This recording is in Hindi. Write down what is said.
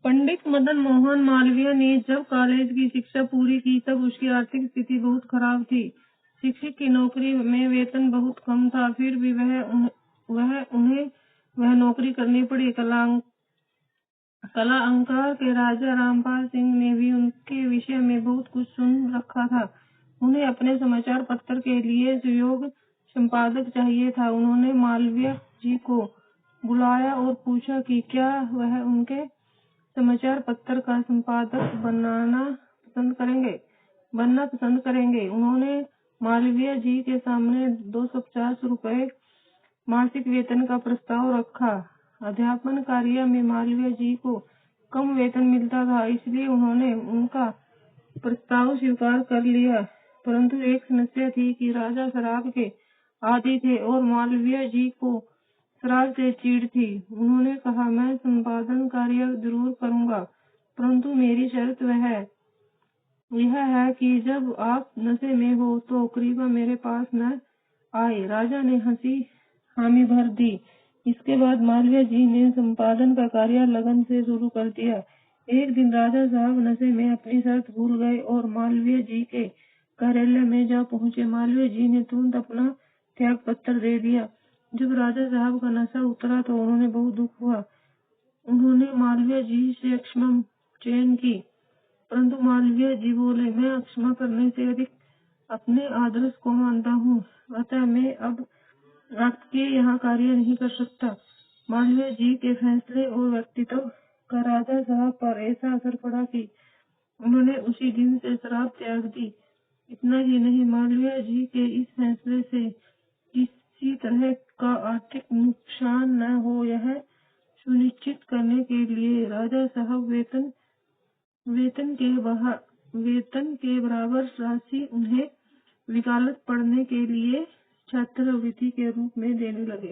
पंडित मदन मोहन मालवीय ने जब कॉलेज की शिक्षा पूरी की तब उसकी आर्थिक स्थिति बहुत खराब थी। शिक्षक की नौकरी में वेतन बहुत कम था, फिर भी उन्हें वह नौकरी करनी पड़ी। कला अंकार के राजा रामपाल सिंह ने भी उनके विषय में बहुत कुछ सुन रखा था। उन्हें अपने समाचार पत्र के लिए सुयोग्य संपादक चाहिए था। उन्होंने मालवीय जी को बुलाया और पूछा कि क्या वह उनके समाचार पत्र का संपादक बनना पसंद करेंगे। उन्होंने मालवीय जी के सामने 250 रुपए मासिक वेतन का प्रस्ताव रखा। अध्यापन कार्य में मालवीय जी को कम वेतन मिलता था, इसलिए उन्होंने उनका प्रस्ताव स्वीकार कर लिया। परंतु एक समस्या थी कि राजा शराब के आदी थे और मालवीय जी को शराब से चीड़ थी। उन्होंने कहा, मैं संपादन कार्य जरूर करूंगा, परंतु मेरी शर्त यह है कि जब आप नशे में हो तो कृपया मेरे पास न आए। राजा ने हामी भर दी। इसके बाद मालवीय जी ने संपादन का कार्य लगन से शुरू कर दिया। एक दिन राजा साहब नशे में अपनी शर्त भूल गए और मालवीय जी के कार्यालय में जा पहुंचे। मालवीय जी ने तुरंत अपना त्याग पत्र दे दिया। जब राजा साहब का नशा उतरा तो उन्होंने बहुत दुख हुआ। उन्होंने मालवीय जी से क्षमा चयन की, परंतु मालवीय जी बोले, मैं क्षमा करने से अधिक अपने आदर्श को मानता हूँ, अतः मैं अब आपके यहाँ कार्य नहीं कर सकता। मालवीय जी के फैसले और व्यक्तित्व का राजा साहब पर ऐसा असर पड़ा कि उन्होंने उसी दिन से शराब त्याग दी। इतना ही नहीं, मालवीय जी के इस फैसले से किसी तरह का आर्थिक नुकसान न हो, यह सुनिश्चित करने के लिए राजा साहब वेतन के बराबर राशि उन्हें वकालत पढ़ने के लिए छात्रवृत्ति के रूप में देने लगे।